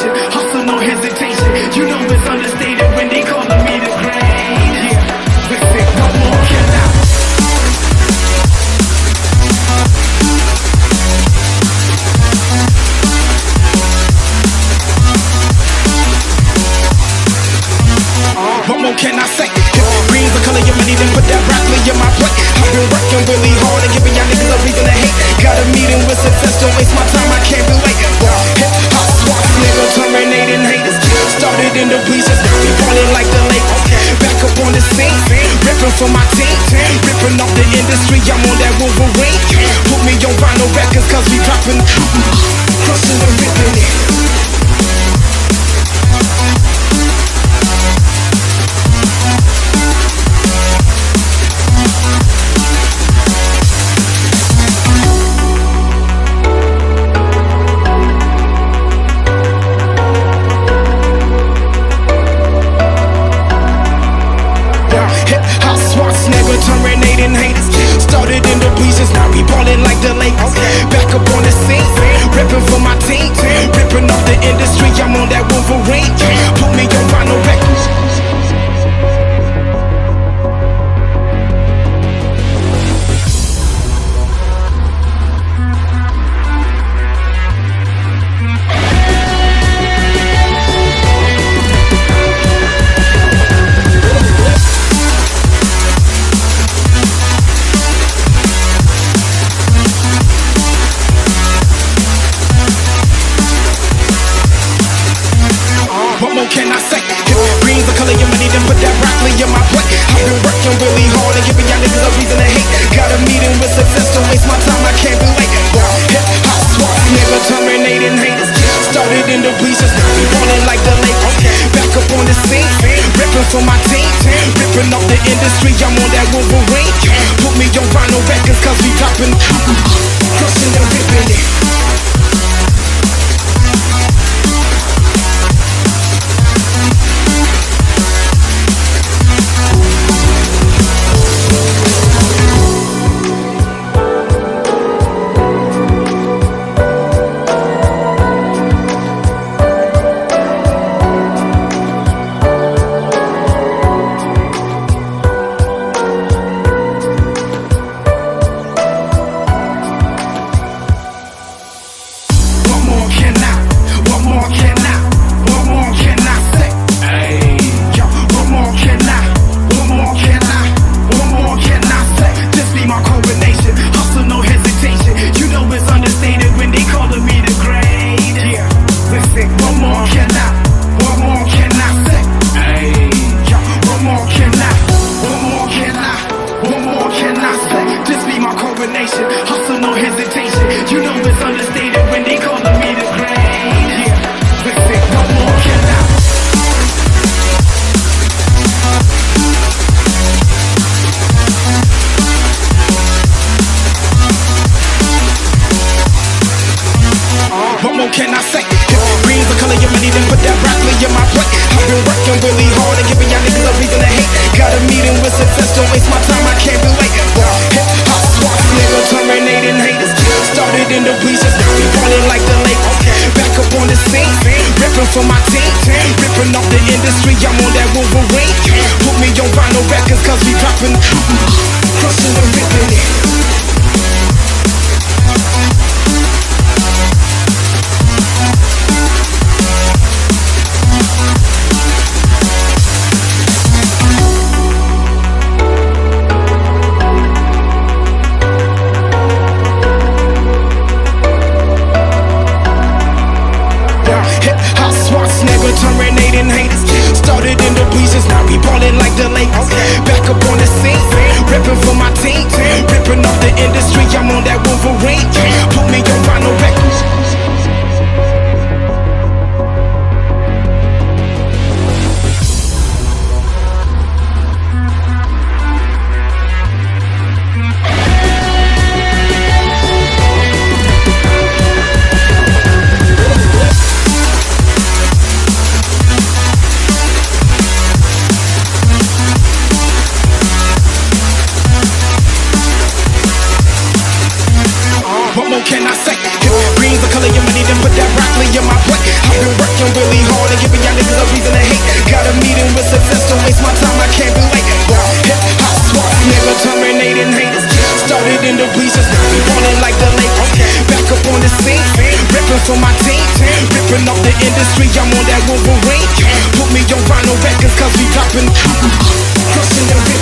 combination. Hustle, no hesitation. You know it's understated when they calling me the great. Yeah, listen, what more can I? What more can I say? Green's the color of money, then put that broccoli in my plate. I've been working really hard and giving y'all niggas a reason to hate. Got a meeting with success, don't waste my time, I can't relate. Hip hop swap, nigga, terminating haters. Started in the bleachers, we ballin' like the Lakers. Back up on the scene, ripping for my team. Ripping off the industry, I'm on that Wolverine. Put me on vinyl records, cause we poppin', crushing and ripping it. Terminating haters. Started in the bleachers, now we ballin' like the Lakers. Back up on the scene, ripping for my team. Ripping off the industry, I'm on that Wolverine. Put me on vinyl records. Can I say? Green's the color of money, then put that broccoli in my plate. I've been working really hard and giving y'all niggas a reason to hate. Got a meeting with success, don't waste my time, I can't relate. Hip hop swap, nigga, terminating haters. Started in the bleachers, now we ballin' like the Lakers. Back up on the scene, ripping for my team. Ripping off the industry, I'm on that Wolverine. Put me on vinyl records, cause we poppin', crushing and ripping it. Hustle, no hesitation. You know it's understated when they calling me the great. Yeah, listen, what more can I? What more can I say? Green's the color of money, then put that broccoli in my plate. I've been working really hard and giving y'all niggas a reason to hate. Got a meeting with success, don't waste my time, I can't relate. Hip hop swap, nigga, terminating haters. Started in the bleachers, now we ballin' like the Lakers. Back up on the scene, ripping for my team. Ripping off the industry, I'm on that Wolverine. Put me on vinyl records, cause we poppin', crushing and ripping it. Terminating haters. Started in the bleachers, now we ballin' like the Lakers. Back up on the scene, ripping for my team. Ripping off the more can I say? Green's the color of money, then put that broccoli in my plate. I've been working really hard and giving y'all niggas a reason to hate. Got a meeting with success, don't waste my time, I can't be late. Hip hop swap, never terminating haters. Started in the bleachers, now we ballin' like the Lakers. Back up on the scene, ripping for my team, ripping up the industry. I'm on that Wolverine. Put me on vinyl records, cause we dropping, crushing them.